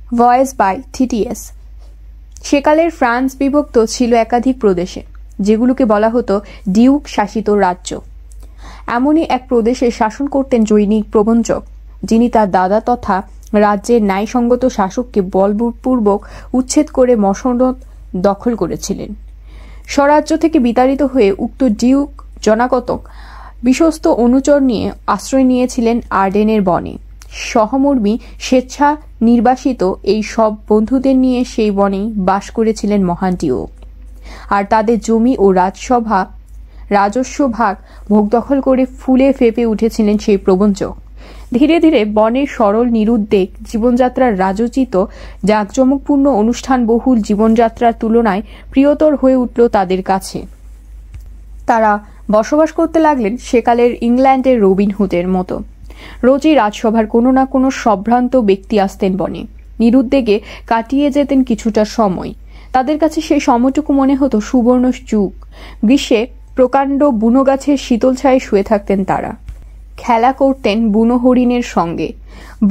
Voice by TTS। সেকালের France বিভক্ত ছিল একাধিক প্রদেশে, যেগুলোকে বলা হতো ডিউক শাসিত রাজ্য। এমনই এক প্রদেশে শাসন করতেন জৈনিক প্রবঞ্চক, যিনি তার দাদা তথা রাজ্যের ন্যায়সঙ্গত শাসককে বলপূর্বক উচ্ছেদ করে মসনদ দখল করেছিলেন। স্বরাজ্য থেকে বিতাড়িত হয়ে উক্ত ডিউক জনাকতক বিশ্বস্ত অনুচর নিয়ে আশ্রয় নিয়েছিলেন আর্ডেনের বনে। সহমর্মী স্বেচ্ছা নির্বাসিত এই সব বন্ধুদের নিয়ে সেই বনেই বাস করেছিলেন মহান ডিউক, আর তাদের জমি ও রাজস্ব ভাগ ভোগ দখল করে ফুলে ফেপে উঠেছিলেন সেই প্রবঞ্চক। ধীরে ধীরে বনের সরল নিরুদ্বেগ জীবনযাত্রার রাজোচিত জাঁকজমকপূর্ণ অনুষ্ঠানবহুল জীবনযাত্রার তুলনায় প্রিয়তর হয়ে উঠল তাদের কাছে। তারা বসবাস করতে লাগলেন সেকালের ইংল্যান্ডের রবিনহুডের মতো। রোজই রাজসভার কোনো না কোনো সম্ভ্রান্ত ব্যক্তি আসতেন বনে, নিরুদ্বেগে কাটিয়ে যেতেন কিছুটা সময়। তাদের কাছে সেই সময়টুকু মনে হতো সুবর্ণ যুগ। গ্রীষ্মে প্রকাণ্ড বুনো গাছের শীতল ছায়ে শুয়ে থাকতেন তারা, খেলা করতেন বুনো হরিণের সঙ্গে।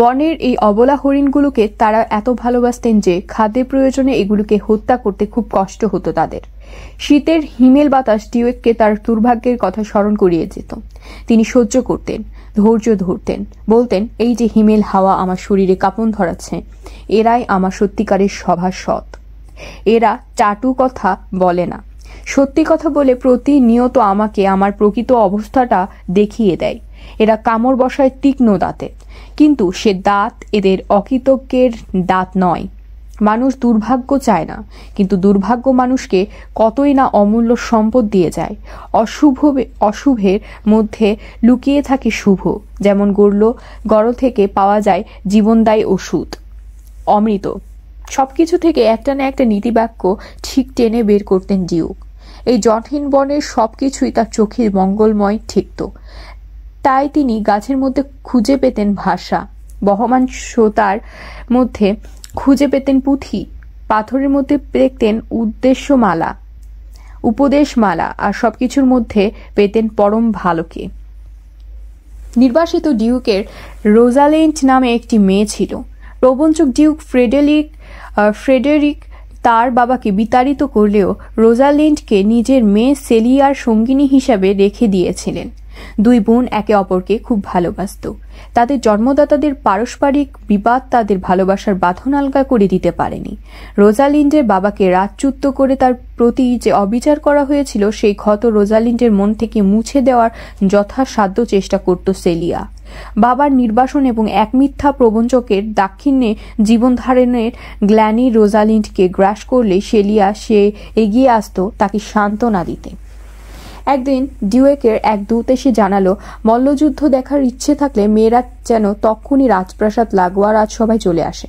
বনের এই অবলা হরিণগুলোকে তারা এত ভালোবাসতেন যে খাদ্যের প্রয়োজনে এগুলোকে হত্যা করতে খুব কষ্ট হতো তাদের। শীতের হিমেল বাতাস ডিউককে তার দুর্ভাগ্যের কথা স্মরণ করিয়ে যেত। তিনি সহ্য করতেন, ধৈর্য ধরতেন, বলতেন, এই যে হিমেল হাওয়া আমার শরীরে কাঁপন ধরাচ্ছে, এরাই আমার সত্যিকারের সভাসদ। এরা চাটু কথা বলে না, সত্যি কথা বলে প্রতিনিয়ত আমাকে আমার প্রকৃত অবস্থাটা দেখিয়ে দেয়। এরা কামড় বসায় তীক্ষ্ণ দাঁতে, কিন্তু সে দাঁত এদের অকৃতজ্ঞের দাঁত নয়। মানুষ দুর্ভাগ্য চায় না, কিন্তু দুর্ভাগ্য মানুষকে কতই না অমূল্য সম্পদ দিয়ে যায়। অশুভের মধ্যে লুকিয়ে থাকে শুভ, যেমন গরল থেকে পাওয়া যায় জীবনদায়ী ওষুধ, অমৃত। সবকিছু থেকে একটা না একটা নীতিবাক্য ঠিক টেনে বের করতেন ডিউক। এই জনহীন বনের সবকিছুই তার চোখে মঙ্গলময় ঠেকত। তাই তিনি গাছের মধ্যে খুঁজে পেতেন ভাষা, বহমান শ্রোতার মধ্যে খুঁজে পেতেন পুঁথি, পাথরের মধ্যে দেখতেন উপদেশমালা, আর সবকিছুর মধ্যে পেতেন পরম ভালোকে। নির্বাসিত ডিউকের রোজালিন্ড নামে একটি মেয়ে ছিল। প্রবঞ্চক ডিউক ফ্রেডেরিক তার বাবাকে বিতাড়িত করলেও রোজালিন্ডকে নিজের মেয়ে সেলিয়ার সঙ্গিনী হিসাবে রেখে দিয়েছিলেন। দুই বোন একে অপরকে খুব ভালোবাসত। তাদের জন্মদাতাদের পারস্পরিক বিবাদ তাদের ভালোবাসার বাঁধন আলগা করে দিতে পারেনি। রোজালিন্ডের বাবাকে রাজচ্যুত করে তার প্রতি যে অবিচার করা হয়েছিল, সেই ক্ষত রোজালিন্ডের মন থেকে মুছে দেওয়ার যথাসাধ্য চেষ্টা করত সেলিয়া। বাবার নির্বাসন এবং এক মিথ্যা প্রবঞ্চকের দাক্ষিণ্যে জীবনধারণের গ্ল্যানি রোজালিন্ডকে গ্রাস করলে সেলিয়া সে এগিয়ে আসত তাকে সান্ত্বনা দিতে। একদিন ডিউকের এক দূত এসে জানালো, মল্লযুদ্ধ দেখার ইচ্ছে থাকলে মেয়েরা যেন তক্ষুনি রাজপ্রাসাদ লাগোয়া রাজসভায় চলে আসে,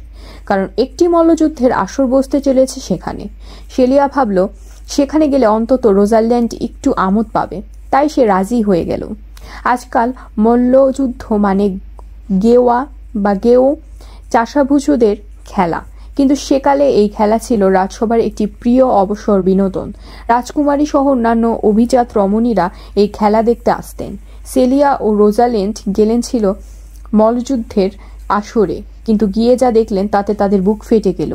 কারণ একটি মল্লযুদ্ধের আসর বসতে চলেছে সেখানে। সেলিয়া ভাবল, সেখানে গেলে অন্তত রোজাল্যান্ড একটু আমোদ পাবে, তাই সে রাজি হয়ে গেল। আজকাল মল্লযুদ্ধ মানে গেও চাষাভুজুদের খেলা, কিন্তু সেকালে এই খেলা ছিল রাজসভার একটি প্রিয় অবসর বিনোদন। রাজকুমারী সহ অন্যান্য অভিজাত রমণীরা এই খেলা দেখতে আসতেন। সেলিয়া ও রোজালিন্ড গেলেন ছিল মল্লযুদ্ধের আসরে, কিন্তু গিয়ে যা দেখলেন তাতে তাদের বুক ফেটে গেল।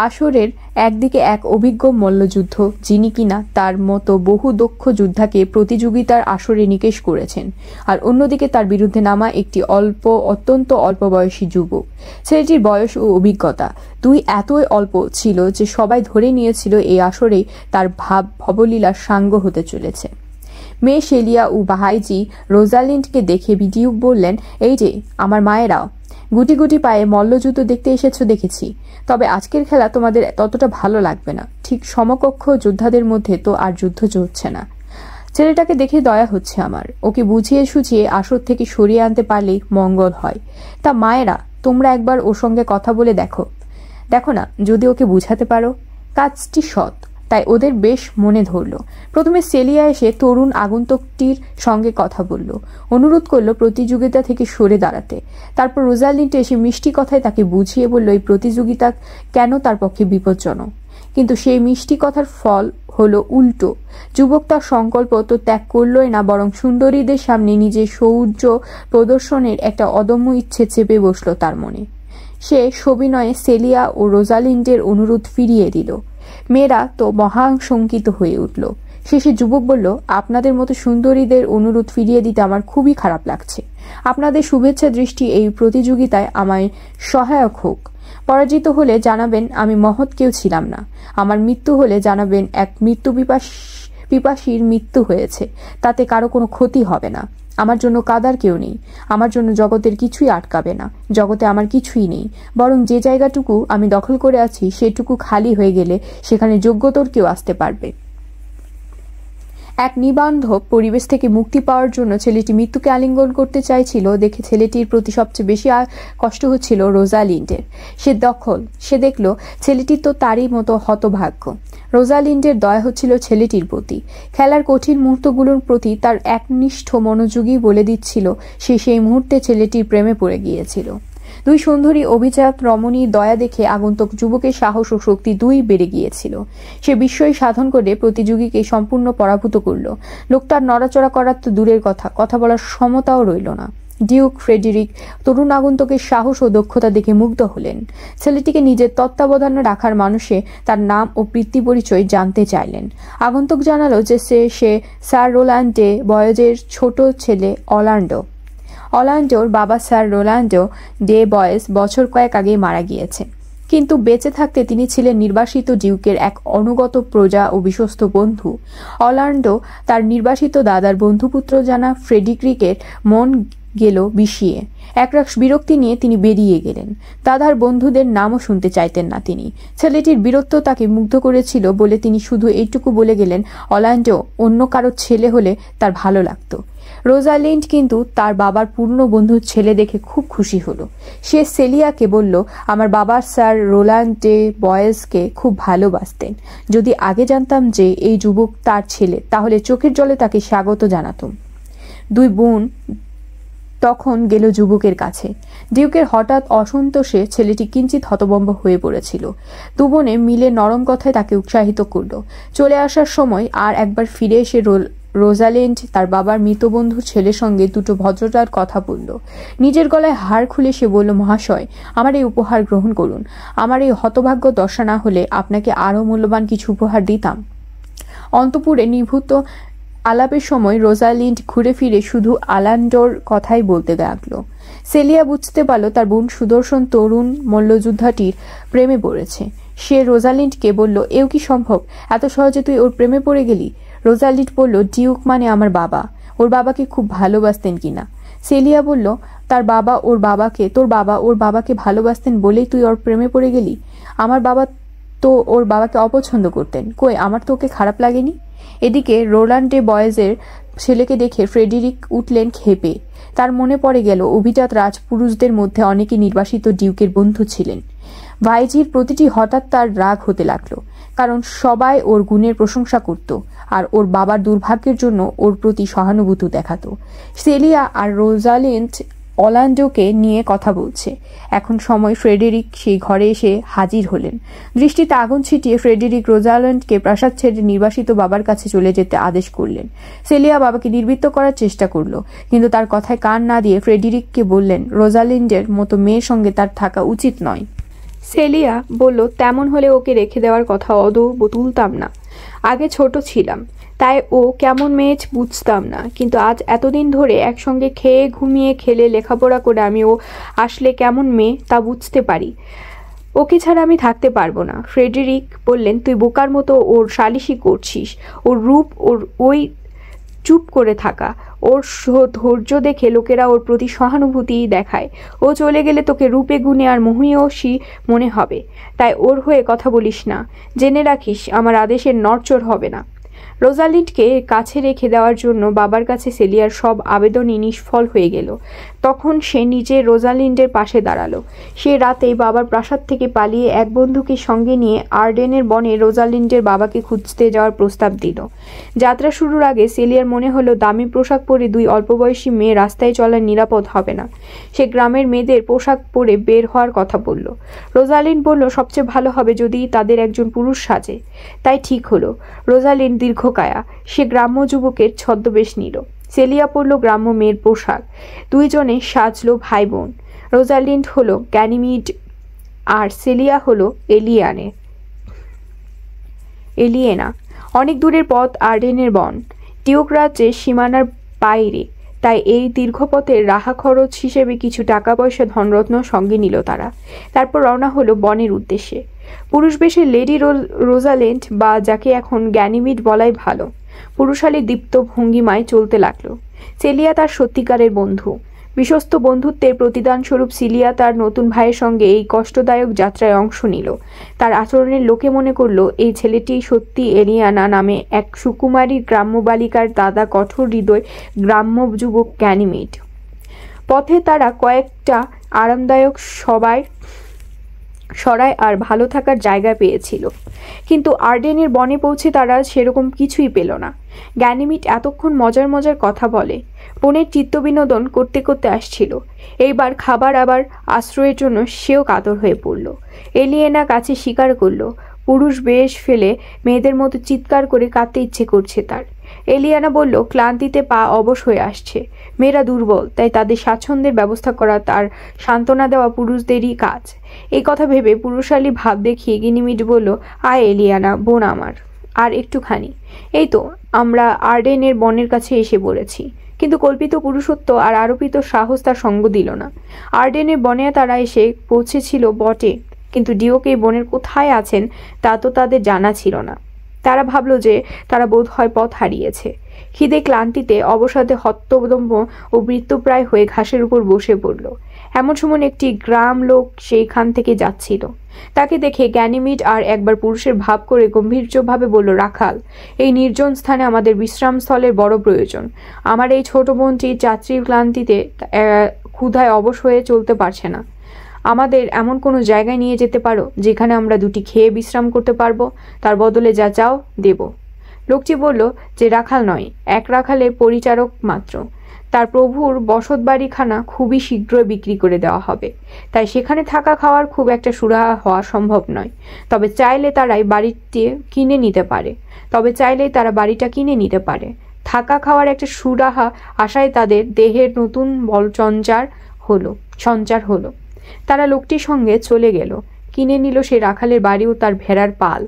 আসরের একদিকে এক অভিজ্ঞ মল্লযুদ্ধ, যিনি কিনা তার মতো বহু দক্ষ যোদ্ধাকে প্রতিযোগিতার আসরে নিকেশ করেছেন, আর অন্যদিকে তার বিরুদ্ধে নামা একটি অত্যন্ত অল্প বয়সী যুবক। ছেলেটির বয়স ও অভিজ্ঞতা দুই এতই অল্প ছিল যে সবাই ধরে নিয়েছিল এই আসরেই তার ভবলীলার সাঙ্গ হতে চলেছে। মেয়ে সেলিয়া ও ভাইজি রোজালিন্ডকে দেখে ডিউক বললেন, এই যে আমার মায়েরাও, গুটি গুটি পায়ে মল্লযুদ্ধ দেখতে এসেছো দেখেছি, তবে আজকের খেলা তোমাদের ততটা ভালো লাগবে না। ঠিক সমকক্ষ যোদ্ধাদের মধ্যে তো আর যুদ্ধ চলছে না। ছেলেটাকে দেখে দয়া হচ্ছে আমার, ওকে বুঝিয়ে সুঝিয়ে আসর থেকে সরিয়ে আনতে পারলেই মঙ্গল হয়। তা মায়েরা, তোমরা একবার ওর সঙ্গে কথা বলে দেখো না, যদি ওকে বুঝাতে পারো। কাজটি সৎ, তাই ওদের বেশ মনে ধরল। প্রথমে সেলিয়া এসে তরুণ আগন্তুকটির সঙ্গে কথা বলল, অনুরোধ করল প্রতিযোগিতা থেকে সরে দাঁড়াতে। তারপর রোজালিন্ড এসে মিষ্টি কথায় তাকে বুঝিয়ে বলল এই প্রতিযোগিতা কেন তার পক্ষে বিপজ্জনক। কিন্তু সেই মিষ্টি কথার ফল হলো উল্টো। যুবক তার সংকল্প তো ত্যাগ করলই না, বরং সুন্দরীদের সামনে নিজের শৌর্য প্রদর্শনের একটা অদম্য ইচ্ছে চেপে বসল তার মনে। সে সবিনয়ে সেলিয়া ও রোজালিন্ডের অনুরোধ ফিরিয়ে দিল। মেয়েরা তো মহাশঙ্কিত হয়ে উঠল। শেষে যুবক বলল, আপনাদের মতো সুন্দরীদের অনুরোধ ফিরিয়ে দিতে আমার খুবই খারাপ লাগছে। আপনাদের শুভেচ্ছা দৃষ্টি এই প্রতিযোগিতায় আমায় সহায়ক হোক। পরাজিত হলে জানাবেন আমি মহৎ কেউ ছিলাম না। আমার মৃত্যু হলে জানাবেন এক পিপাসীর মৃত্যু হয়েছে, তাতে কারো কোনো ক্ষতি হবে না। আমার জন্য কাদার কেউ নেই। আমার জন্য জগতের কিছুই আটকাবে না। জগতে আমার কিছুই নেই, বরং যে জায়গাটুকু আমি দখল করে আছি সেটুকু খালি হয়ে গেলে সেখানে যোগ্যতর কেউ আসতে পারবে। এক নিবান্ধব পরিবেশ থেকে মুক্তি পাওয়ার জন্য ছেলেটি মৃত্যুকে আলিঙ্গন করতে চাইছিল দেখে ছেলেটির প্রতি সবচেয়ে বেশি কষ্ট হচ্ছিল রোজালিন্ডের। সে দেখল ছেলেটি তো তারই মতো হতভাগ্য। রোজালিন্ডের দয়া হচ্ছিল ছেলেটির প্রতি। খেলার কঠিন মুহূর্তগুলোর প্রতি তার একনিষ্ঠ মনোযোগী বলে দিচ্ছিল সে সেই মুহূর্তে ছেলেটির প্রেমে পড়ে গিয়েছিল। দুই সুন্দরী অভিজাত রমণীর দয়া দেখে আগন্তুক যুবকের সাহস ও শক্তি দুই বেড়ে গিয়েছিল। সে বিস্ময় সাধন করে প্রতিযোগীকে সম্পূর্ণ পরাভূত করল। লোকটার নড়াচড়া করার তো দূরের কথা বলার সমতাও রইল না। ডিউক ফ্রেডেরিক তরুণ আগন্তুকের সাহস ও দক্ষতা দেখে মুগ্ধ হলেন। ছেলেটিকে নিজের তত্ত্বাবধানে রাখার মানুষে তার নাম ও বৃত্তি পরিচয় জানতে চাইলেন। আগন্তুক জানালো যে সে স্যার রোল্যান্ড ডে বয়েজের ছোট ছেলে অর্ল্যান্ডোর বাবা স্যার রোল্যান্ডো ডে বয়েজ বছর কয়েক আগে মারা গিয়েছে, কিন্তু বেঁচে থাকতে তিনি ছিলেন নির্বাসিত ডিউকের এক অনুগত প্রজা ও বিশ্বস্ত বন্ধু। অর্ল্যান্ডো তার নির্বাসিত দাদার বন্ধুপুত্র জানা ফ্রেডেরিকের মন গেল বিষিয়ে। একরাশ বিরক্তি নিয়ে তিনি বেরিয়ে গেলেন। দাদার বন্ধুদের নামও শুনতে চাইতেন না তিনি। ছেলেটির বীরত্ব তাকে মুগ্ধ করেছিল বলে তিনি শুধু এইটুকু বলে গেলেন, অর্ল্যান্ডো অন্য কারো ছেলে হলে তার ভালো লাগতো। রোজালিন্ড কিন্তু তার বাবার পুরনো বন্ধুর ছেলে দেখে খুব খুশি হলো। সে সেলিয়াকে বলল, আমার বাবা স্যার রোল্যান্ড ডে বয়েজকে খুব ভালোবাসতেন। যদি আগে জানতাম যে এই যুবক তার ছেলে, তাহলে চোখের জলে তাকে স্বাগত জানাতাম। দুই বোন তখন গেল যুবকের কাছে। ডিউকের হঠাৎ অসন্তোষে ছেলেটি কিঞ্চিত হতভম্ব হয়ে পড়েছিল। দুবোনে মিলে নরম কথায় তাকে উৎসাহিত করল। চলে আসার সময় আর একবার ফিরে এসে রোজালিন্ড তার বাবার মৃত বন্ধুর ছেলের সঙ্গে দুটো ভদ্রতার কথা বলল। নিজের গলায় হাড় খুলে সে বলল, মহাশয়, আমার এই উপহার গ্রহণ করুন। আমার এই হতভাগ্য দশা না হলে আপনাকে আরও মূল্যবান কিছু উপহার দিতাম। অন্তপুরে নিভৃত আলাপের সময় রোজালিন্ড ঘুরে ফিরে শুধু অর্ল্যান্ডোর কথাই বলতে লাগল। সেলিয়া বুঝতে পারল তার বোন সুদর্শন তরুণ মল্লযোদ্ধাটির প্রেমে পড়েছে। সে রোজালিন্ডকে বলল, এও কি সম্ভব? এত সহজে তুই ওর প্রেমে পড়ে গেলি? রোজালিন্ড বলল, ডিউক মানে আমার বাবা। ওর বাবাকে খুব ভালোবাসতেন কিনা? সেলিয়া বলল, তোর বাবা ওর বাবাকে ভালোবাসতেন বলেই তুই ওর প্রেমে পড়ে গেলি? আমার বাবা তো ওর বাবাকে অপছন্দ করতেন। কই, আমার তো ওকে খারাপ লাগেনি। এদিকে রোল্যান্ড ডে বয়েজের ছেলেকে দেখে ফ্রেডেরিক উঠলেন ক্ষেপে। তার মনে পড়ে গেল অভিজাত রাজপুরুষদের মধ্যে অনেকে নির্বাসিত ডিউকের বন্ধু ছিলেন। ভাইজির প্রতিটি হঠাৎ তার রাগ হতে লাগলো, কারণ সবাই ওর গুণের প্রশংসা করত আর ওর বাবার দুর্ভাগ্যের জন্য ওর প্রতি সহানুভূতি দেখাতো। সেলিয়া আর রোজালিন্ড অর্ল্যান্ডোকে নিয়ে কথা বলছে। এখন সময় ফ্রেডেরিক সেই ঘরে এসে হাজির হলেন। দৃষ্টিতে আগুন ছিটিয়ে ফ্রেডেরিক রোজালিন্ডকে প্রাসাদ ছেড়ে নির্বাসিত বাবার কাছে চলে যেতে আদেশ করলেন। সেলিয়া বাবাকে নির্বৃত্ত করার চেষ্টা করল, কিন্তু তার কথায় কান না দিয়ে ফ্রেডেরিককে বললেন, রোজালিন্ডের মতো মেয়ের সঙ্গে তার থাকা উচিত নয়। সেলিয়া বলল, তেমন হলে ওকে রেখে দেওয়ার কথা আদৌ তুলতাম না। আগে ছোট ছিলাম, তাই ও কেমন মেয়ে বুঝতাম না, কিন্তু আজ এতদিন ধরে একসঙ্গে খেয়ে ঘুমিয়ে খেলে লেখাপড়া করে আমি ও আসলে কেমন মেয়ে তা বুঝতে পারি। ওকে ছাড়া আমি থাকতে পারবো না। ফ্রেডেরিক বললেন, তুই বোকার মতো ওর সালিশি করছিস। ওর রূপ, ওই চুপ করে থাকা, ওর ধৈর্য দেখে লোকেরা ওর প্রতি সহানুভূতি দেখায়। ও চলে গেলে তোকে রূপে গুণে আর মহীয়সী মনে হবে, তাই ওর হয়ে কথা বলিস না। জেনে রাখিস, আমার আদেশের নড়চড় হবে না। রোজালিন্ডকে কাছে রেখে দেওয়ার জন্য বাবার কাছে সেলিয়ার সব আবেদনই নিষ্ফল হয়ে গেল। তখন সে নিজে রোজালিন্ডের পাশে দাঁড়ালো। সে রাতে বাবার প্রাসাদ থেকে পালিয়ে এক বন্ধুকে সঙ্গে নিয়ে আর্ডেনের বনে রোজালিন্ডের বাবাকে খুঁজতে যাওয়ার প্রস্তাব দিল। যাত্রা শুরুর আগে সেলিয়ার মনে হলো দামি পোশাক পরে দুই অল্পবয়সী মেয়ে রাস্তায় চলা নিরাপদ হবে না। সে গ্রামের মেয়েদের পোশাক পরে বের হওয়ার কথা বলল। রোজালিন্ড বলল, সবচেয়ে ভালো হবে যদি তাদের একজন পুরুষ সাজে। তাই ঠিক হলো। রোজালিন্ড দীর্ঘকায়া, সে গ্রাম্য যুবকের ছদ্মবেশ নিল। সেলিয়া পরল গ্রাম্য মেয়ের পোশাক। দুইজনে সাজলো ভাই বোন। রোজালিন্ড হলো গ্যানিমিড আর সেলিয়া হলো এলিয়েনা। অনেক দূরের পথ, আর্ডেনের বন, ডিউক রাজ্যের সীমানার বাইরে। তাই এই দীর্ঘ পথের রাহা খরচ হিসেবে কিছু টাকা পয়সা ধনরত্ন সঙ্গে নিল তারা। তারপর রওনা হলো বনের উদ্দেশ্যে। পুরুষ বেশে লেডি রোজালেন্ড, বা যাকে এখন গ্যানিমিড বলাই ভালো, পুরুষালী দীপ্ত ভঙ্গিমায় চলতে লাগলো। সেলিয়া তার সত্যিকারের বন্ধু। বিশ্বস্ত বন্ধুত্বের প্রতিদানস্বরূপ সিলিয়া তার নতুন ভাইয়ের সঙ্গে এই কষ্টদায়ক যাত্রায় অংশ নিল। তার আচরণের লোকে মনে করল এই ছেলেটি সত্যি এলিয়ানা নামে এক সুকুমারী গ্রাম্য বালিকার দাদা, কঠোর হৃদয় গ্রাম্য যুবক গ্যানিমিড। পথে তারা কয়েকটা আরামদায়ক সরাই আর ভালো থাকার জায়গা পেয়েছিল, কিন্তু আর্ডেনের বনে পৌঁছে তারা সেরকম কিছুই পেল না। গ্যানিমিড এতক্ষণ মজার মজার কথা বলে বনের চিত্তবিনোদন করতে করতে আসছিল। এইবার খাবার আবার আশ্রয়ের জন্য সেও কাতর হয়ে পড়ল। এলিয়েনা কাছে স্বীকার করল, পুরুষ বেশ ফেলে মেয়েদের মতো চিৎকার করে কাঁদতে ইচ্ছে করছে তার। এলিয়ানা বলল, ক্লান্তিতে পা অবশ হয়ে আসছে, মেয়েরা দুর্বল, তাই তাদের স্বাচ্ছন্দ্যের ব্যবস্থা করা তার সান্ত্বনা দেওয়া পুরুষদেরই কাজ। এই কথা ভেবে পুরুষালী ভাব দেখিয়ে গ্যানিমিড বলল, আয় এলিয়ানা বোন আমার, আর একটুখানি। এই তো আমরা আর্ডেনের বনের কাছে এসে পড়েছি। কিন্তু কল্পিত পুরুষত্ব আর আরোপিত সাহস তার সঙ্গ দিল না। আর্ডেনের বনে তারা এসে পৌঁছেছিল বটে, কিন্তু ডিওক এই বনের কোথায় আছেন তা তো তাদের জানা ছিল না। তারা ভাবল যে তারা বোধ হয় পথ হারিয়েছে। খিদে ক্লান্তিতে অবসাদে হতদম্ব ও মৃত্যুপ্রায় হয়ে ঘাসের উপর বসে পড়ল। এমন সময় একটি গ্রাম লোক সেইখান থেকে যাচ্ছিল। তাকে দেখে গ্যানিমিড আর একবার পুরুষের ভাব করে গম্ভীর্যভাবে বলল, রাখাল, এই নির্জন স্থানে আমাদের বিশ্রামস্থলের বড় প্রয়োজন। আমার এই ছোট বোনটি যাত্রীর ক্লান্তিতে ক্ষুধায় অবশ হয়ে চলতে পারছে না। আমাদের এমন কোনো জায়গায় নিয়ে যেতে পারো যেখানে আমরা দুটি খেয়ে বিশ্রাম করতে পারবো? তার বদলে যা চাও দেব। লোকটি বলল যে রাখাল নয়, এক রাখালের পরিচারক মাত্র। তার প্রভুর বসতবাড়িখানা খুবই শীঘ্রই বিক্রি করে দেওয়া হবে, তাই সেখানে থাকা খাওয়ার খুব একটা সুরাহা হওয়া সম্ভব নয়। তবে চাইলে তারা বাড়িটা কিনে নিতে পারে। থাকা খাওয়ার একটা সুরাহা আশায় তাদের দেহের নতুন বল সঞ্চার হলো। তারা লোকটির সঙ্গে চলে গেল, কিনে নিল সে রাখালের বাড়ি ও তার ভেড়ার পাল।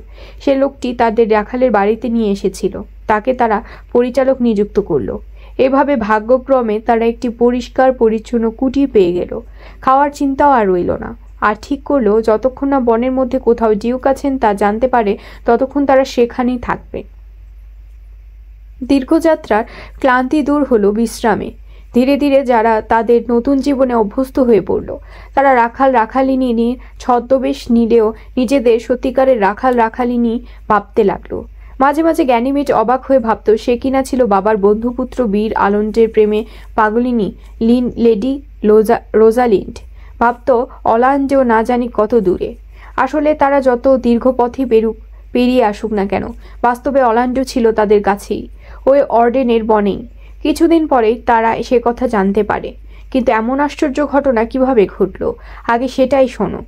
সে লোকটি তাদের রাখালের বাড়িতে নিয়ে এসেছিল, তাকে তারা পরিচালক নিযুক্ত করল। এভাবে ভাগ্যক্রমে তারা একটি পরিষ্কার পরিচ্ছন্ন কুটি পেয়ে গেল। খাওয়ার চিন্তাও আর রইল না। আর ঠিক করলো যতক্ষণ না বনের মধ্যে কোথাও ডিউক আছেন তা জানতে পারে, ততক্ষণ তারা সেখানেই থাকবে। দীর্ঘযাত্রার ক্লান্তি দূর হলো বিশ্রামে। ধীরে ধীরে যারা তাদের নতুন জীবনে অভ্যস্ত হয়ে পড়ল, তারা রাখাল রাখালিনী ছদ্মবেশ নিলেও নিজেদের সত্যিকারের রাখাল রাখালিনী ভাবতে লাগলো। মাঝে মাঝে গ্যানিমিড অবাক হয়ে ভাবত সে কিনা ছিল বাবার বন্ধুপুত্র বীর আলন্ডের প্রেমে পাগলিনী লেডি রোজালিন্ড। ভাবত অলান্ডেও না জানি কত দূরে। আসলে তারা যত দীর্ঘ পথই পেরিয়ে আসুক না কেন, বাস্তবে অলান্ডো ছিল তাদের কাছেই, ওই অর্ডেনের বনেই। কিছুদিন পরেই তারা সে কথা জানতে পারে। কিন্তু এমন আশ্চর্য ঘটনা কিভাবে ঘটল, আগে সেটাই শোনো।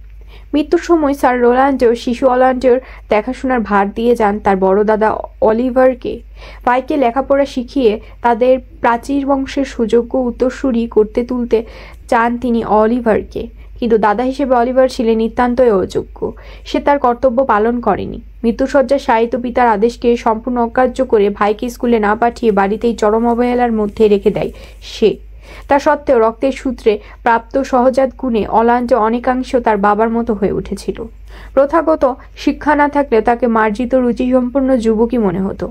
মৃত্যুর সময় স্যার রোলান্ডো শিশু অলান্ডোর দেখাশোনার ভার দিয়ে যান তার বড় দাদা অলিভারকে। ভাইকে লেখাপড়া শিখিয়ে তাদের প্রাচীর বংশের সুযোগ্য উত্তরসূরি করতে তুলতে চান তিনি অলিভারকে। কিন্তু দাদা হিসেবে অলিভার ছিলেন নিতান্তই অযোগ্য। সে তার কর্তব্য পালন করেনি। মৃত্যুসজ্জায় শায়িত পিতার আদেশকে সম্পূর্ণ অগ্রাহ্য করে ভাইকে স্কুলে না পাঠিয়ে বাড়িতেই চরম অবহেলার মধ্যে রেখে দেয় সে। তা সত্ত্বেও রক্তের সূত্রে প্রাপ্ত সহজাত গুণে অলান্ডো অনেকাংশ তার বাবার মতো হয়ে উঠেছিল। প্রথাগত শিক্ষা না থাকলে তাকে মার্জিত রুচিসম্পন্ন যুবকই মনে হতো।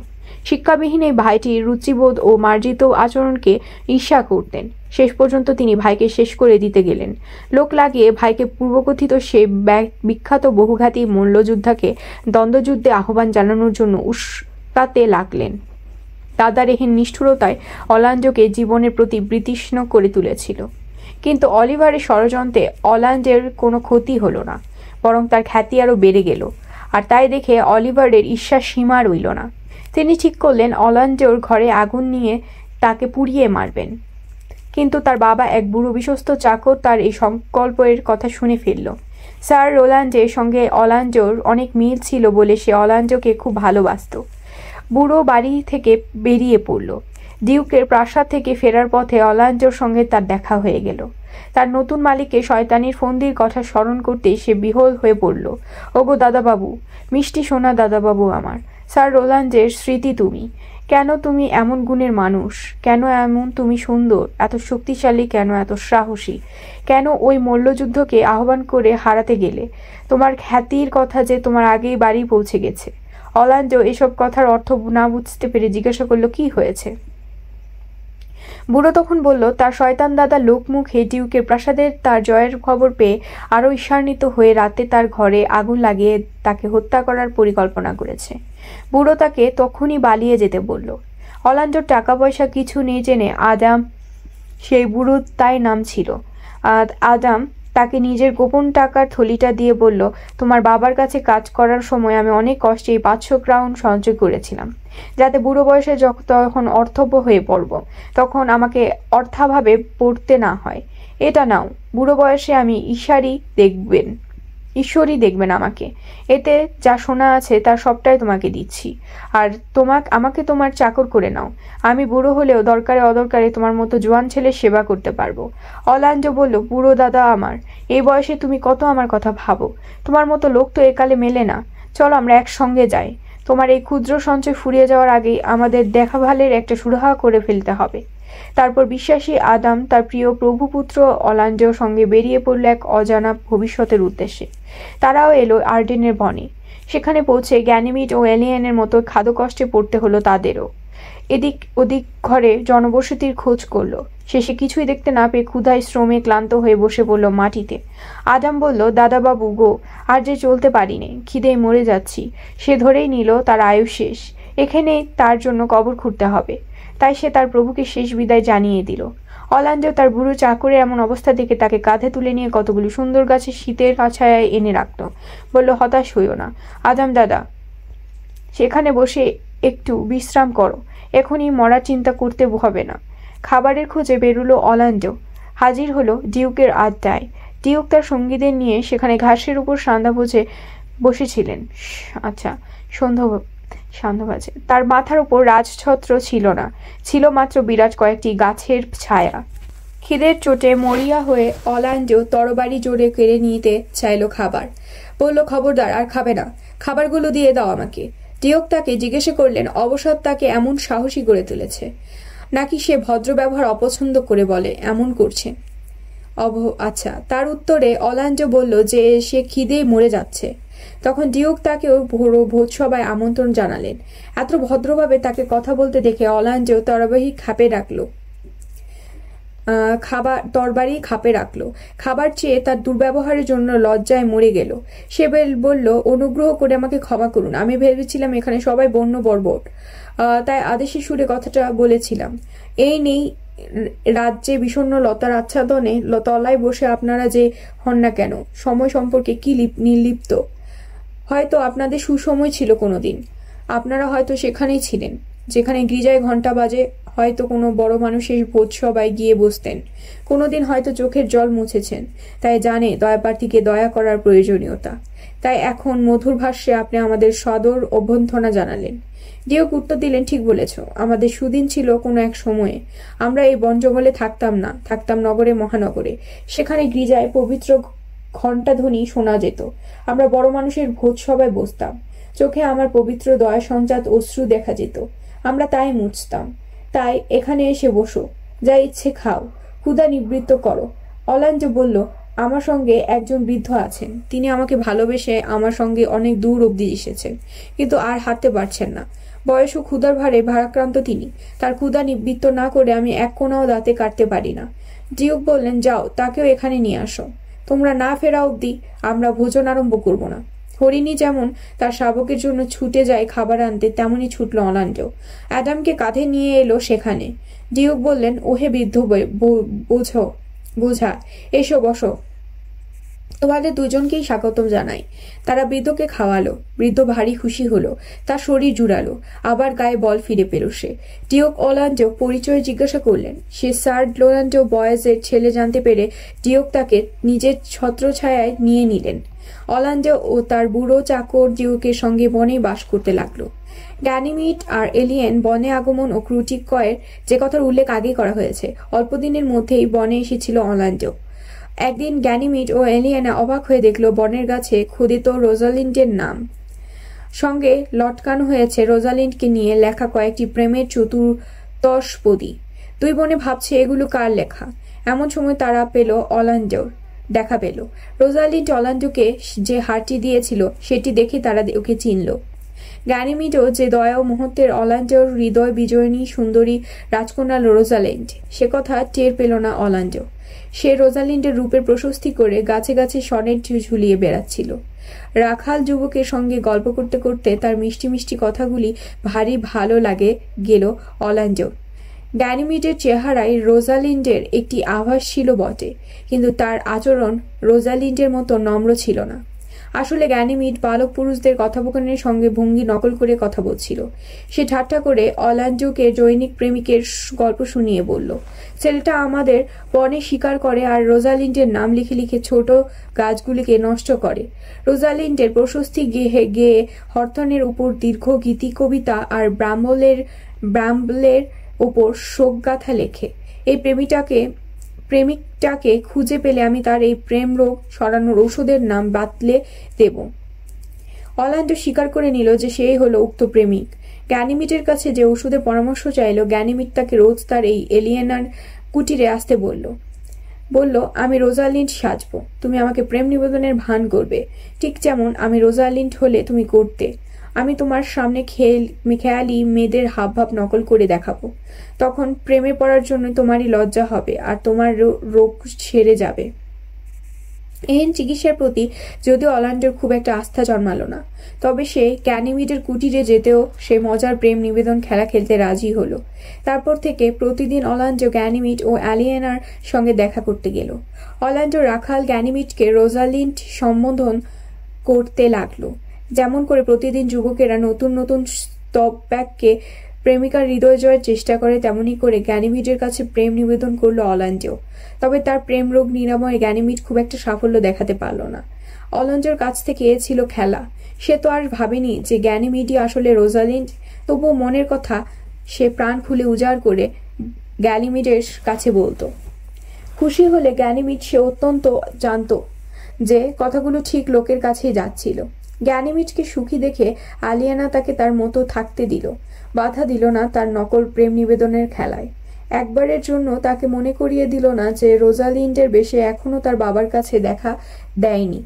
শিক্ষাবিহীন এই ভাইটির রুচিবোধ ও মার্জিত আচরণকে ঈর্ষা করতেন। শেষ পর্যন্ত তিনি ভাইকে শেষ করে দিতে গেলেন। লোক লাগিয়ে ভাইকে পূর্বকথিত সেই বিখ্যাত বহুঘাতী মল্লযোদ্ধাকে দ্বন্দ্বযুদ্ধে আহ্বান জানানোর জন্য উস্কাতে লাগলেন। দাদার এহেন নিষ্ঠুরতায় অলান্ডোকে জীবনের প্রতি বিতৃষ্ণ করে তুলেছিল। কিন্তু অলিভারের ষড়যন্ত্রে অলান্ডের কোনো ক্ষতি হলো না, বরং তার খ্যাতি আরও বেড়ে গেল। আর তাই দেখে অলিভারের ঈর্ষার সীমা রইল না। তিনি ঠিক করলেন অলান্ডোর ঘরে আগুন নিয়ে তাকে পুড়িয়ে মারবেন। কিন্তু তার বাবা, এক বুড়ো বিশ্বস্ত চাকর, তার এই সংকল্পের কথা শুনে ফেলল। স্যার রোলান্ডের সঙ্গে অলান্ডোর অনেক মিল ছিল বলে সে অলান্ডোকে খুব ভালোবাসত। বুড়ো বাড়ি থেকে বেরিয়ে পড়ল। ডিউকের প্রাসাদ থেকে ফেরার পথে অলান্ডোর সঙ্গে তার দেখা হয়ে গেল। তার নতুন মালিককে শয়তানির ফন্দির কথা স্মরণ করতেই সে বিহ্বল হয়ে পড়ল। ওগো দাদাবাবু, মিষ্টি সোনা দাদাবাবু আমার, স্যার রোল্যান্ডের স্মৃতি তুমি। কেন তুমি এমন গুণের মানুষ? কেন এমন তুমি সুন্দর, এত শক্তিশালী, কেন এত সাহসী? কেন ওই মল্লযুদ্ধকে আহ্বান করে হারাতে গেলে? তোমার খ্যাতির কথা যে তোমার আগেই বাড়ি পৌঁছে গেছে। অর্ল্যান্ডো এসব কথার অর্থ না বুঝতে পেরে জিজ্ঞাসা করল, কি হয়েছে? বুড়ো তখন বলল, তার শয়তান দাদা লোকমুখে ডিউকের প্রাসাদের তার জয়ের খবর পেয়ে আরও ঈর্ষান্বিত হয়ে রাতে তার ঘরে আগুন লাগিয়ে তাকে হত্যা করার পরিকল্পনা করেছে। বুড়ো তাকে তখনই পালিয়ে যেতে বলল। অর্ল্যান্ডোর টাকা পয়সা কিছু নেই জেনে আদাম, সেই বুড়ো তাই নাম ছিল, আদাম তাকে নিজের গোপন টাকার থলিটা দিয়ে বলল, তোমার বাবার কাছে কাজ করার সময় আমি অনেক কষ্টে এই 500 ক্রাউন সঞ্চয় করেছিলাম, যাতে বুড়ো বয়সে যখন অর্থব্য হয়ে পড়ব তখন আমাকে অর্থাভাবে পড়তে না হয়। এটা নাও, বুড়ো বয়সে আমি ঈশ্বরই দেখবেন আমাকে। এতে যা সোনা আছে তার সবটাই তোমাকে দিচ্ছি, আর আমাকে তোমার চাকর করে নাও। আমি বুড়ো হলেও দরকারে অদরকারে তোমার মতো জোয়ান ছেলের সেবা করতে পারবো। অর্ল্যান্ডো বলল, বুড়ো দাদা আমার, এই বয়সে তুমি কত আমার কথা ভাবো। তোমার মতো লোক তো একালে মেলে না। চলো আমরা একসঙ্গে যাই। তোমার এই ক্ষুদ্র সঞ্চয় ফুরিয়ে যাওয়ার আগেই আমাদের দেখাভালের একটা সুরাহা করে ফেলতে হবে। তারপর বিশ্বাসী আদাম তার প্রিয় প্রভুপুত্র অর্ল্যান্ডোর সঙ্গে বেরিয়ে পড়ল এক অজানা ভবিষ্যতের উদ্দেশ্যে। তারাও এলো আর্ডেনের বনে। সেখানে পৌঁছে গ্যানিমিড ও এলিয়েনের মতো খাদ্যকষ্টে পড়তে হলো তাদেরও। এদিক ওদিক ঘরে জনবসতির খোঁজ করলো। শেষে কিছুই দেখতে না পেয়ে ক্ষুধায় শ্রমে ক্লান্ত হয়ে বসে পড়ল মাটিতে। আদাম বলল, দাদাবাবু গো, আর যে চলতে পারিনে, খিদেয় মরে যাচ্ছি। সে ধরেই নিল তার আয়ু শেষ, এখানে তার জন্য কবর খুঁড়তে হবে। তাই সে তার প্রভুকে শেষ বিদায় জানিয়ে দিল। অর্ল্যান্ডো তার বুড়ো চাকরের এমন অবস্থা দেখে তাকে কাঁধে তুলে নিয়ে কতগুলো সুন্দর গাছের শীতের আছায়ায় এনে রাখল। বলল, হতাশ হইও না আদাম দাদা, সেখানে বসে একটু বিশ্রাম করো, এখনই মরার চিন্তা করতে হবে না। খাবারের খোঁজে বেরুলো অর্ল্যান্ডো। হাজির হলো ডিউকের আড্ডায়। ডিউক তার সঙ্গীদের নিয়ে সেখানে ঘাসের উপর সন্ধ্যা বসেছিলেন। সন্ধ্যা বাজে। তার মাথার উপর রাজছত্র ছিল না, ছিল মাত্র বিরাট কয়েকটি গাছের ছায়া। খিদের চোটে মরিয়া হয়ে অর্ল্যান্ডো তরবারি জোরে কেড়ে নিতে চাইল খাবার। বলল, খবরদার, আর খাবে না, খাবারগুলো দিয়ে দাও আমাকে। ডিউক তাকে জিজ্ঞাসা করলেন, অবসর তাকে এমন সাহসী করে তুলেছে, নাকি সে ভদ্র ব্যবহার অপছন্দ করে বলে এমন করছে? আচ্ছা। তার উত্তরে অর্ল্যান্ডো বলল যে সে খিদেই মরে যাচ্ছে। তখন ডিউক তাকেও ভোজসভায় আমন্ত্রণ জানালেন। এত ভদ্রভাবে তাকে কথা বলতে দেখে অর্ল্যান্ডো তরবারি খাপে রাখলো। খাবার চেয়ে তার দুর্ব্যবহারের জন্য লজ্জায় মরে গেল। সে বলল, অনুগ্রহ করে আমাকে ক্ষমা করুন, আমি ভেবেছিলাম এখানে সবাই বন্য বর্বর, তাই আদেশি সুরে কথাটা বলেছিলাম। এই নেই রাজ্যে বিষণ্ণ লতার আচ্ছাদনে তলায় বসে আপনারা যে হন না কেন, সময় সম্পর্কে কি নির্লিপ্ত। হয়তো আপনাদের সুসময় ছিল কোনোদিন, আপনারা হয়তো সেখানেই ছিলেন যেখানে গির্জায় ঘণ্টা বাজে, হয়তো কোনো বড় মানুষের ভোজ সবাই গিয়ে বসতেন, কোনোদিন হয়তো চোখের জল মুছেছেন, তাই জানে দয়াপ্রার্থীকে দয়া করার প্রয়োজনীয়তা। তাই এখন মধুর ভাষ্যে আপনি আমাদের সদর অভ্যর্থনা জানালেন। ডিউক উত্তর দিলেন, ঠিক বলেছ, আমাদের সুদিন ছিল কোনো এক সময়ে। আমরা এই বন জঙ্গলে থাকতাম নগরে মহানগরে। সেখানে গির্জায় পবিত্র ঘণ্টাধ্বনি শোনা যেত। আমরা বড় মানুষের ভোজ সবাই বসতাম, চোখে আমার পবিত্র দয়া সঞ্জাত অশ্রু দেখা যেত। আমরা তাই মুছতাম। তাই এখানে এসে বসো, যা ইচ্ছে খাও, ক্ষুধা নিবৃত্ত করো। অর্ল্যান্ডো বলল, আমার সঙ্গে একজন বৃদ্ধ আছেন, তিনি আমাকে ভালোবেসে আমার সঙ্গে অনেক দূর অবধি এসেছেন, কিন্তু আর হাঁটতে পারছেন না। বয়স ও ক্ষুধার ভারে ভারাক্রান্ত তিনি। তার ক্ষুধা নিবৃত্ত না করে আমি এক কোনাও দাঁতে কাটতে পারি না। ডিউক বললেন, যাও, তাকেও এখানে নিয়ে আসো। তোমরা না ফেরা অবধি আমরা ভোজন আরম্ভ করব না। হরিণী যেমন তার শাবকের জন্য ছুটে যায় খাবার আনতে, তেমনই ছুটল অর্ল্যান্ডো। অ্যাডামকে কাঁধে নিয়ে এলো সেখানে। ডিউক বললেন, ওহে বৃদ্ধ বোঝা, এসো বসো, তোমাদের দুজনকেই স্বাগতম জানাই। তারা বৃদ্ধকে খাওয়ালো। বৃদ্ধ ভারী খুশি হলো, তার শরীর জুড়ালো, আবার গায়ে বল ফিরে পেল সে। ডিউক অর্ল্যান্ডো পরিচয় জিজ্ঞাসা করলেন। সে স্যার রোল্যান্ডো বয়েজের ছেলে জানতে পেরে ডিউক তাকে নিজের ছত্রছায়ায় নিয়ে নিলেন। অর্ল্যান্ডো ও তার বুড়ো চাকর ডিউকের সঙ্গে বনে বাস করতে লাগলো। গ্যানিমিড আর এলিয়েন বনে আগমন ও ক্রুটিকয়ের যে কথার উল্লেখ আগেই করা হয়েছে, অল্পদিনের মধ্যেই বনে এসেছিল অর্ল্যান্ডো। একদিন গ্যানিমিড ও এলিয়েনা অবাক হয়ে দেখল বনের গাছে খোদিত রোজালিন্ডের নাম, সঙ্গে লটকানো হয়েছে রোজালিন্ডকে নিয়ে লেখা কয়েকটি প্রেমের চতুর্দশপদী। দুই বোনে ভাবছে এগুলো কার লেখা। এমন সময় তারা পেল অর্ল্যান্ডোর দেখা পেল। রোজালিন্ড অর্ল্যান্ডোকে যে হারটি দিয়েছিল সেটি দেখে তারা ওকে চিনল। গ্যানিমিডও যে দয়া ও মুহূর্তের অর্ল্যান্ডোর হৃদয় বিজয়িনী সুন্দরী রাজকন্যা রোজালিন্ড, সে কথা টের পেল না অর্ল্যান্ডো। সে রোজালিন্ডের রূপের প্রশস্তি করে গাছে গাছে সনেট ঝুলিয়ে বেড়াচ্ছিল। রাখাল যুবকের সঙ্গে গল্প করতে করতে তার মিষ্টি মিষ্টি কথাগুলি ভারী ভালো লাগে গেল অর্ল্যান্ডোর। গ্যানিমিডের চেহারায় রোজালিন্ডের একটি আভাস ছিল বটে, কিন্তু তার আচরণ রোজালিন্ডের মতো নম্র ছিল না। আসলে গ্যানিমিড বালক পুরুষদের কথোপকথনের সঙ্গে ভঙ্গি নকল করে কথা বলছিল। সে ঠাট্টা করে অর্ল্যান্ডোকে জৈনিক প্রেমিকের গল্প শুনিয়ে বলল, ছেলেটা আমাদের বনে শিকার করে আর রোজালিন্ডের নাম লিখে লিখে ছোট গাছগুলিকে নষ্ট করে। রোজালিন্ডের প্রশস্তি গেয়ে গেয়ে হরথনের উপর দীর্ঘ গীতি কবিতা আর ব্রাম্বলের উপর শোকগাথা লেখে। এই প্রেমিকটাকে খুঁজে পেলে আমি তার এই প্রেম রোগ সরানোর ঔষধের নাম বাতলে দেব। অর্ল্যান্ডো স্বীকার করে নিল যে সেই হলো উক্ত প্রেমিক। গ্যানিমিডের কাছে যে ওষুধের পরামর্শ চাইল, গ্যানিমিড তাকে রোজ তার এই এলিয়েনার কুটিরে আসতে বলল, আমি রোজালিন্ড সাজবো, তুমি আমাকে প্রেম নিবেদনের ভান করবে, ঠিক যেমন আমি রোজালিন্ড হলে তুমি করতে। আমি তোমার সামনে খেয়ালি মেয়েদের হাবভাব নকল করে দেখাবো। তখন প্রেমে পড়ার জন্য তোমারই লজ্জা হবে আর তোমার রোগ সেরে যাবে। এহেন চিকিৎসার প্রতি যদিও অর্ল্যান্ডোর খুব একটা আস্থা জন্মালো না, তবে সে গ্যানিমিডের কুটিরে যেতেও সে মজার প্রেম নিবেদন খেলা খেলতে রাজি হলো। তারপর থেকে প্রতিদিন অর্ল্যান্ডো গ্যানিমিড ও অ্যালিয়েনার সঙ্গে দেখা করতে গেল। অর্ল্যান্ডো রাখাল গ্যানিমিডকে রোজালিন্ড সম্বোধন করতে লাগলো। যেমন করে প্রতিদিন যুবকেরা নতুন নতুন স্তবব্যাগকে প্রেমিকার হৃদয় জয়ের চেষ্টা করে, তেমনি করে গ্যানিমিডের কাছে প্রেম নিবেদন করলো অর্ল্যান্ডো। তবে তার প্রেম রোগ নিরাময়ে গ্যানিমিড খুব একটা সাফল্য দেখাতে পারল না। অর্ল্যান্ডোর কাছ থেকে এ ছিল খেলা। সে তো আর ভাবেনি যে গ্যানিমিডই আসলে রোজালিন্ড। তবুও মনের কথা সে প্রাণ খুলে উজাড় করে গ্যানিমিডের কাছে বলতো। খুশি হলে গ্যানিমিড সে অত্যন্ত জানত যে কথাগুলো ঠিক লোকের কাছেই যাচ্ছিল। গ্যানিমিডকে সুখী দেখে আলিয়ানা তাকে তার মতো থাকতে দিল, বাধা দিল না তার নকল প্রেম নিবেদনের খেলায়। একবারের জন্য তাকে মনে করিয়ে দিল না যে রোজালিন্ডের বেশে এখনো তার বাবার কাছে দেখা দেয়নি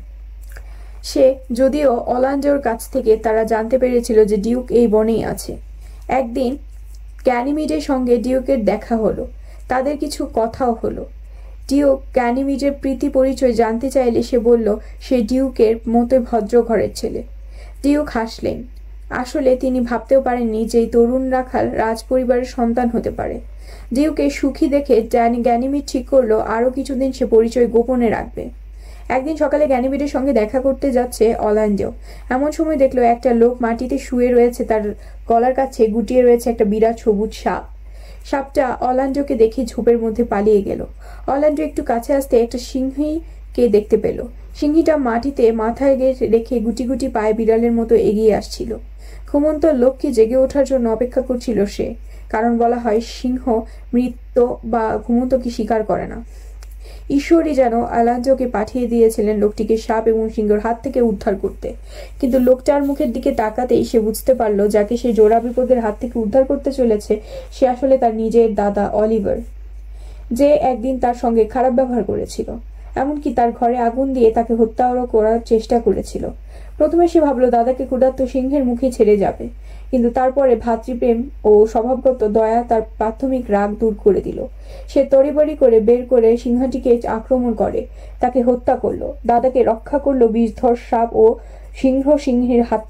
সে, যদিও অর্ল্যান্ডোর কাছ থেকে তারা জানতে পেরেছিল যে ডিউক এই বনেই আছে। একদিন গ্যানিমিডের সঙ্গে ডিউকের দেখা হলো, তাদের কিছু কথাও হলো। ডিউক গ্যানিমিডের প্রীতি পরিচয় জানতে চাইলে সে বলল সে ডিউকের মতো ভদ্র ঘরের ছেলে। ডিউক হাসলেন। আসলে তিনি ভাবতেও পারেননি যে এই তরুণ রাখাল রাজপরিবারের সন্তান হতে পারে। ডিউকে সুখী দেখে গ্যানিমিড ঠিক করলো আরো কিছুদিন সে পরিচয় গোপনে রাখবে। একদিন সকালে গ্যানিমিডের সঙ্গে দেখা করতে যাচ্ছে অর্ল্যান্ডো। এমন সময় দেখলো একটা লোক মাটিতে শুয়ে রয়েছে, তার গলার কাছে গুটিয়ে রয়েছে একটা বিরাট সবুজ সাপ। সাপটা অর্ল্যান্ডোকে দেখে ঝোপের মধ্যে পালিয়ে গেল। অর্ল্যান্ডো একটু কাছে আসতে একটা সিংহীকে দেখতে পেল। সিংহীটা মাটিতে মাথায় রেখে গুটি গুটি পায়ে বিড়ালের মতো এগিয়ে আসছিল। ঘুমন্ত লোককে জেগে ওঠার জন্য অপেক্ষা করছিল সে, কারণ বলা হয় সিংহ মৃত বা ঘুমন্তকে শিকার করে না। ঈশ্বরই যেন অর্ল্যান্ডোকে পাঠিয়ে দিয়েছিলেন লোকটিকে সাপ এবং সিংহের হাত থেকে উদ্ধার করতে। কিন্তু লোকটার মুখের দিকে তাকাতেই সে বুঝতে পারল যাকে সে জোড়া বিপদের হাত থেকে উদ্ধার করতে চলেছে সে আসলে তার নিজের দাদা অলিভার, যে একদিন তার সঙ্গে খারাপ ব্যবহার করেছিল, এমনকি তার ঘরে আগুন দিয়ে তাকে হত্যাও করার চেষ্টা করেছিল। প্রথমে সে ভাবল দাদাকে ক্ষুধার্ত সিংহের মুখে ছেড়ে যাবে, কিন্তু তারপরে ভাতৃপ্রেম ও স্বভাবগত দয়া তার প্রাথমিক রাগ দূর করে দিল। সে তড়িবড়ি করে বের করে সিংহটিকে আক্রমণ করে, তাকে হত্যা করলো, দাদাকে রক্ষা করলো বিষধর সাপ ও হিংস্র সিংহের হাত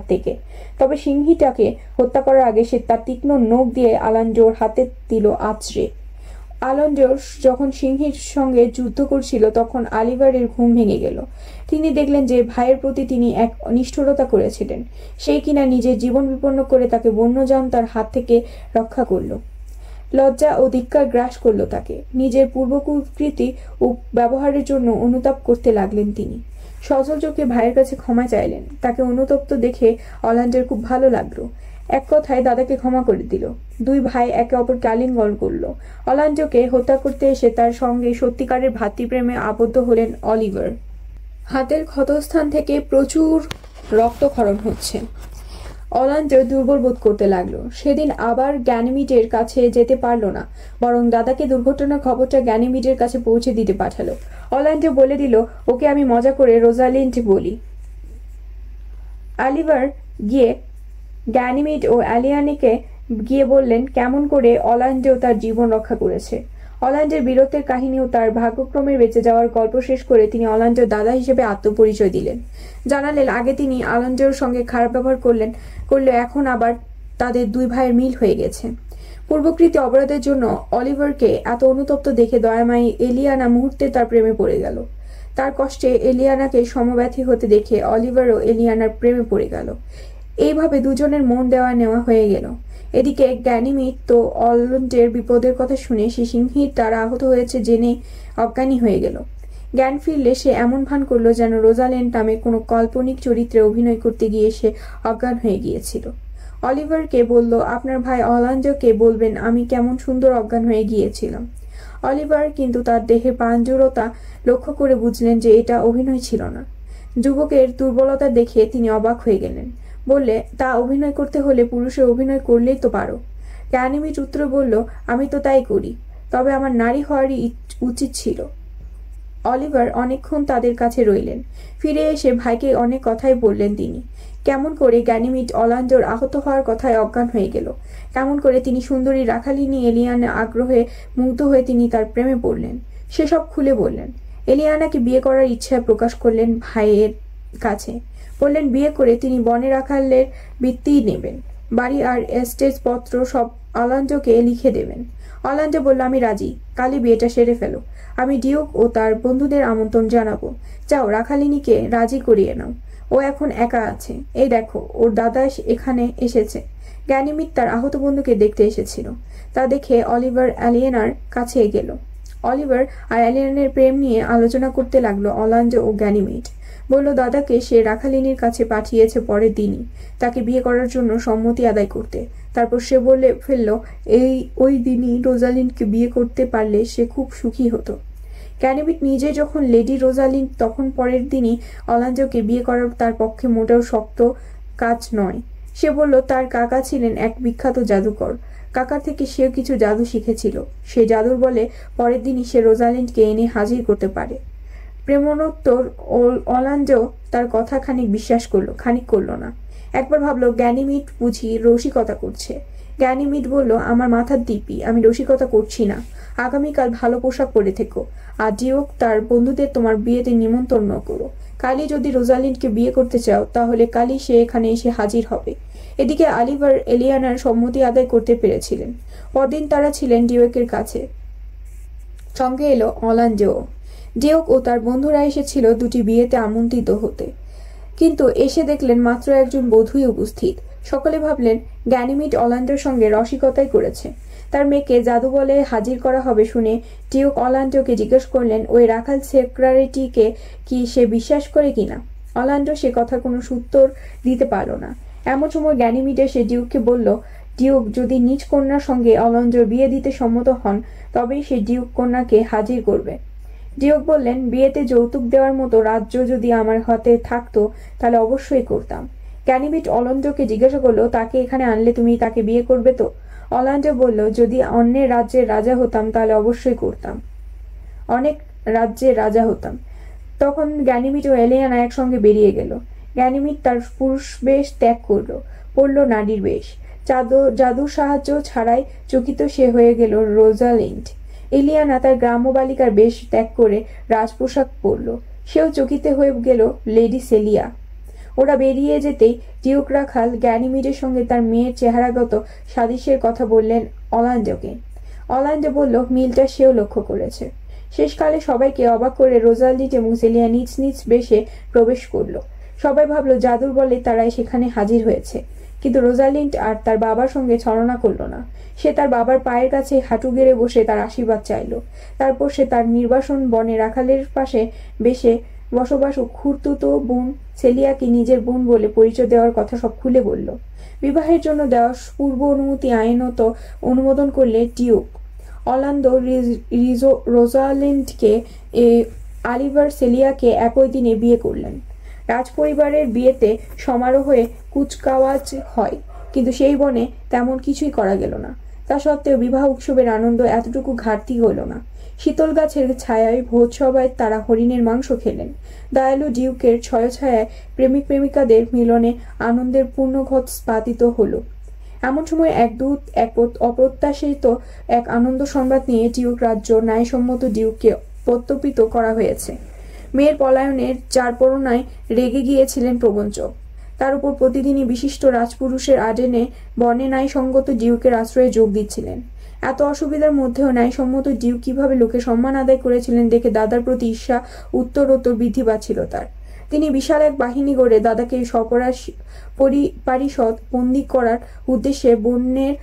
থেকে। তবে সিংহীটাকে হত্যা করার আগে সে তার তীক্ষ্ণ নখ দিয়ে অর্ল্যান্ডোর হাতে দিল আছড়ে। অর্ল্যান্ডো যখন সিংহীর সঙ্গে যুদ্ধ করছিল তখন অলিভারের ঘুম ভেঙে গেল। তিনি দেখলেন যে ভাইয়ের প্রতি তিনি এক নিষ্ঠুরতা করেছিলেন, সেই কিনা নিজের জীবন বিপন্ন করে তাকে বন্যজন্তুর হাত থেকে রক্ষা করল। লজ্জা ও ধিক্কার গ্রাস করল তাকে। নিজের পূর্বকুকৃতি ও ব্যবহারের জন্য অনুতাপ করতে লাগলেন তিনি। সজল চোখে ভাইয়ের কাছে ক্ষমা চাইলেন। তাকে অনুতপ্ত দেখে অর্ল্যান্ডোর খুব ভালো লাগলো। এক কথায় দাদাকে ক্ষমা করে দিল। দুই ভাই একে অপরকে আলিঙ্গন করল। অলান্ডোকে হত্যা করতে এসে তার সঙ্গে সত্যিকারের ভ্রাতৃপ্রেমে আবদ্ধ হলেন অলিভার। হাতের ক্ষতস্থান থেকে প্রচুর রক্তক্ষরণ হচ্ছে। অলান্ডো দুর্বল বোধ করতে লাগলো। সেদিন আবার গ্যানিমিডের কাছে যেতে পারল না, বরং দাদাকে দুর্ঘটনার খবরটা গ্যানিমিডের কাছে পৌঁছে দিতে পাঠালো। অলান্ডো বলে দিল, ওকে আমি মজা করে রোজালিন্ড বলি। অলিভার গিয়ে গ্যানিমিড ও অ্যালিয়ানাকে গিয়ে বললেন কেমন করে অলান্ডো তার জীবন রক্ষা করেছে। অলান্ডের বীরত্বের কাহিনী ও তার ভাগ্যক্রমে বেঁচে যাওয়ার গল্প শেষ করে তিনি অলান্ডোর দাদা হিসেবে আত্মপরিচয় দিলেন। জানালেন আগে তিনি অলান্ডোর সঙ্গে খারাপ ব্যবহার করলেও এখন আবার তাদের দুই ভাইয়ের মিল হয়ে গেছে। পূর্বকৃত অপরাধের জন্য অলিভারকে এত অনুতপ্ত দেখে দয়াময়ী এলিয়ানা মুহূর্তে তার প্রেমে পড়ে গেল। তার কষ্টে এলিয়ানাকে সমব্যথী হতে দেখে অলিভারও এলিয়ানার প্রেমে পড়ে গেল। এইভাবে দুজনের মন দেওয়া নেওয়া হয়ে গেল। এদিকে গ্যানিমিড তো অলান্ডোর বিপদের কথা শুনে সে সিংহীর দ্বারা আহত হয়েছে জেনে অজ্ঞানী হয়ে গেল। জ্ঞান ফিরলে সে এমন ভান করলো যেন রোজালিন্ড নামে কোনো কাল্পনিক চরিত্রে অভিনয় করতে গিয়ে সে অজ্ঞান হয়ে গিয়েছিল। অলিভারকে বলল, আপনার ভাই অলান্ডোকে বলবেন আমি কেমন সুন্দর অজ্ঞান হয়ে গিয়েছিলাম। অলিভার কিন্তু তার দেহের প্রাণজুরতা লক্ষ্য করে বুঝলেন যে এটা অভিনয় ছিল না। যুবকের দুর্বলতা দেখে তিনি অবাক হয়ে গেলেন। বললে, তা অভিনয় করতে হলে পুরুষের অভিনয় করলেই তো পারো। গ্যানিমিড উত্তরে বলল, আমি তো তাই করি, তবে আমার নারী হওয়ারই উচিত ছিল। অলিভার অনেকক্ষণ তাদের কাছে রইলেন। ফিরে এসে ভাইকে অনেক কথাই বললেন তিনি। কেমন করে গ্যানিমিড অলান্ডোর আহত হওয়ার কথায় অজ্ঞান হয়ে গেল, কেমন করে তিনি সুন্দরী রাখালিনী এলিয়ানা আগ্রহে মুগ্ধ হয়ে তিনি তার প্রেমে পড়লেন, সেসব খুলে বললেন। এলিয়ানাকে বিয়ে করার ইচ্ছা প্রকাশ করলেন ভাইয়ের কাছে। বললেন বিয়ে করে তিনি বনে রাখালের বৃত্তি নেবেন, বাড়ি আর এস্টেট পত্র সব অলান্ডোকে লিখে দেবেন। অলান্ডো বলল, আমি রাজি, কালই বিয়েটা সেরে ফেলো। আমি ডিউক ও তার বন্ধুদের আমন্ত্রণ জানাবো। যাও রাখালিনীকে রাজি করিয়ে নাও, ও এখন একা আছে। এই দেখো ওর দাদা এখানে এসেছে। গ্যানিমিড তার আহত বন্ধুকে দেখতে এসেছিল। তা দেখে অলিভার অ্যালিয়েনার কাছে গেল। অলিভার আর অ্যালিয়েনার প্রেম নিয়ে আলোচনা করতে লাগলো অলান্ডো ও গ্যানিমিড। বলল দাদাকে সে রাখালিনীর কাছে পাঠিয়েছে পরের দিনই তাকে বিয়ে করার জন্য সম্মতি আদায় করতে। তারপর সে বলে ফেলল ওই দিনই রোজালিন্ডকে বিয়ে করতে পারলে সে খুব সুখী হতো। গ্যানিমিড নিজে যখন লেডি রোজালিন্ড, তখন পরের দিনই অলান্ডোকে বিয়ে করার তার পক্ষে মোটেও শক্ত কাজ নয়। সে বলল তার কাকা ছিলেন এক বিখ্যাত জাদুকর, কাকার থেকে সেও কিছু জাদু শিখেছিল। সে জাদুর বলে পরের দিনই সে রোজালিন্ডকে এনে হাজির করতে পারে। প্রেমোত্তর অলান্ডো তার কথা খানিক বিশ্বাস করলো, খানিক করলো না। একবার ভাবলো গ্যানিমিড বুঝি রসিকতা করছে। গ্যানিমিড বলল, আমার মাথার দিব্যি, আমি রসিকতা করছি না। আগামীকাল ভালো পোশাক পরে থেকো, আর ডিউক তার বন্ধুদের তোমার বিয়েতে নিমন্ত্রণ করো। কালই যদি রোজালিন্ডকে বিয়ে করতে চাও তাহলে কালই সে এখানে এসে হাজির হবে। এদিকে অলিভার এলিয়ানার সম্মতি আদায় করতে পেরেছিলেন। পরদিন তারা ছিলেন ডিউকের কাছে। সঙ্গে এলো অলান্ডো। ডিউক ও তার বন্ধুরা এসেছিল দুটি বিয়েতে আমন্ত্রিত হতে, কিন্তু এসে দেখলেন মাত্র একজন বধূই উপস্থিত। সকলে ভাবলেন গ্যানিমিড অলান্ডোর সঙ্গে রসিকতাই করেছে। তার মেয়েকে জাদু বলে হাজির করা হবে শুনে ডিউক অলান্ডোকে জিজ্ঞেস করলেন ওই রাখাল সেক্রেটারিটিকে কি সে বিশ্বাস করে কিনা। অলান্ডো সে কথার কোনো উত্তর দিতে পারল না। এমন সময় গ্যানিমিড এসে ডিউককে বলল, ডিউক যদি নিজ কন্যার সঙ্গে অলান্ডোর বিয়ে দিতে সম্মত হন তবেই সে ডিউক কন্যাকে হাজির করবে। ডিউক বললেন, বিয়েতে যৌতুক দেওয়ার মতো রাজ্য যদি আমার হাতে থাকতো তাহলে অবশ্যই করতাম। গ্যানিমিড অলান্ডোকে জিজ্ঞাসা করলো, তাকে এখানে আনলে তুমি তাকে বিয়ে করবে তো? অলান্ডো বলল, যদি অন্যের রাজ্যের রাজা হতাম তাহলে অবশ্যই করতাম, অনেক রাজ্যের রাজা হতাম। তখন গ্যানিমিড ও এলিয়ানা একসঙ্গে বেরিয়ে গেল। গ্যানিমিড তার পুরুষ বেশ ত্যাগ করলো, পড়ল নারীর বেশ। জাদুর সাহায্য ছাড়াই চকিত সে হয়ে গেল রোজালিন্ড। এলিয়ানা তার গ্রাম্য বালিকার বেশ ত্যাগ করে রাজপোশাক পরল, সেও চকিতে হয়ে গেল লেডি সেলিয়া। ওরা বেরিয়ে যেতেই ডিউক রাখাল গ্যানিমিডের সঙ্গে তার মেয়ের চেহারাগত সাদৃশ্যের কথা বললেন অলান্ডোকে। অলান্ডো বলল মিলটা সেও লক্ষ্য করেছে। শেষকালে সবাইকে অবাক করে রোজালিন্ড এবং সেলিয়া নিজ নিজ বেশে প্রবেশ করলো। সবাই ভাবলো জাদুর বলে তারাই সেখানে হাজির হয়েছে, কিন্তু রোজালিন্ড আর তার বাবার সঙ্গে ছলনা করল না। সে তার বাবার পায়ের কাছে হাঁটু গেড়ে বসে তার আশীর্বাদ চাইল। তারপর সে তার নির্বাসন বনে রাখালের পাশে বেশে বসবাস ও খুড়তুতো বোন সেলিয়াকে নিজের বোন বলে পরিচয় দেওয়ার কথা সব খুলে বলল। বিবাহের জন্য দেওয়া পূর্ব অনুমতি আইনত অনুমোদন করলে ডিউক অর্লান্দো রোজালিন্ডকে অলিভার সেলিয়াকে একই দিনে বিয়ে করলেন। রাজপরিবারের বিয়েতে সমারোহে কুচকাওয়াজ হয়, কিন্তু সেই বনে তেমন কিছুই করা গেল না। তা সত্ত্বেও বিবাহ উৎসবের আনন্দ এতটুকু ঘাটতি হইল না। শীতল গাছের ছায়ায় ভোজসভায় তারা হরিণের মাংস খেলেন। দয়ালু ডিউকের ছয়ছায়ায় প্রেমিক প্রেমিকাদের মিলনে আনন্দের পূর্ণঘট স্পাতিত হল। এমন সময় এক দূত এক অপ্রত্যাশিত এক আনন্দ সংবাদ নিয়ে ডিউক রাজ্য ন্যায়সম্মত ডিউককে প্রত্যর্পিত করা হয়েছে। মেয়ের পলায়নের চারপরনায় রেগে গিয়েছিলেন প্রবঞ্চক। তার উপর প্রতিদিনই বিশিষ্ট রাজপুরুষের আডেনে বনে ন্যায়সঙ্গত ডিউকের আশ্রয়ে যোগ দিচ্ছিলেন। এত অসুবিধার মধ্যেও ন্যায়সম্মত ডিউক কিভাবে লোকে সম্মান আদায় করেছিলেন দেখে দাদার প্রতি ঈর্ষা উত্তরোত্তর বৃদ্ধি পাচ্ছিল তার। তিনি বিশাল এক বাহিনী গড়ে দাদাকে পরিষদ বন্দী করার উদ্দেশ্যে বনের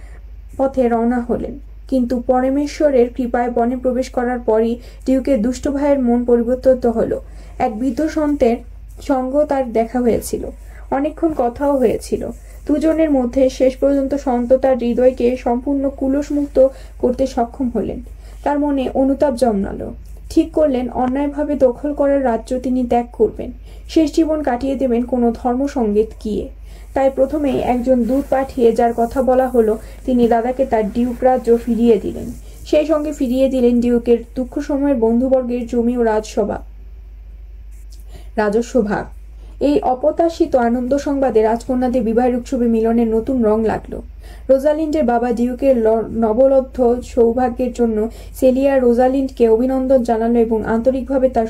পথে রওনা হলেন। কিন্তু পরমেশ্বরের কৃপায় বনে প্রবেশ করার পরই ডিউকের দুষ্ট ভাইয়ের মন পরিবর্তিত হল। এক বৃদ্ধ সন্তের সঙ্গ তার দেখা হয়েছিল, অনেকক্ষণ কথাও হয়েছিল। দুজনের মধ্যে শেষ পর্যন্ত সন্ত তার হৃদয়কে সম্পূর্ণ কুলসমুক্ত করতে সক্ষম হলেন। তার মনে অনুতাপ জন্মালো। ঠিক করলেন অন্যায়ভাবে দখল করার রাজ্য তিনি ত্যাগ করবেন, শেষ জীবন কাটিয়ে দেবেন কোনো ধর্মসঙ্গীত গিয়ে। তাই প্রথমেই একজন দূত পাঠিয়ে যার কথা বলা হলো, তিনি দাদাকে তার ডিউক রাজ্য ফিরিয়ে দিলেন। সেই সঙ্গে ফিরিয়ে দিলেন ডিউকের দুঃখ সময়ের বন্ধুবর্গের জমি ও রাজস্ব ভাগ। এই অপ্রত্যাশিত আনন্দ সংবাদে রাজকন্যাদের বিবাহের উৎসবে মিলনের নতুন রং লাগলো। রোজালিন্ডের বাবা ডিউকের নবলব্ধ সৌভাগ্যের জন্য সেলিয়া রোজালিন্ডকে অভিনন্দন জানালো এবং আন্তরিকভাবে তার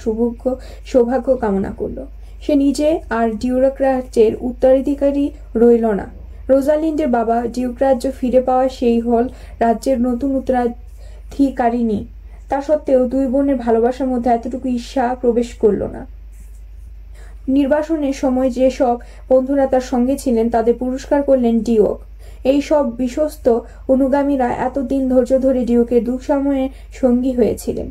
সৌভাগ্য কামনা করল। সে নিজে আর ডিউক রাজ্যের উত্তরাধিকারী রইল না। রোজালিন্ডের বাবা ডিউক রাজ্য ফিরে পাওয়া সেই হল রাজ্যের নতুন উত্তরাধিকারিণী। তা সত্ত্বেও দুই বোনের ভালোবাসার মধ্যে এতটুকু ঈর্ষা প্রবেশ করল না। নির্বাসনের সময় যেসব বন্ধুরা তার সঙ্গে ছিলেন তাদের পুরস্কার করলেন ডিউক। এই সব বিশ্বস্ত অনুগামীরা এতদিন ধৈর্য ধরে ডিউকের দুঃসময়ে সঙ্গী হয়েছিলেন।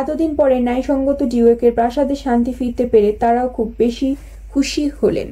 এতদিন পরে ন্যায়সঙ্গত ডিউকের প্রাসাদে শান্তি ফিরতে পেরে তারাও খুব বেশি খুশি হলেন।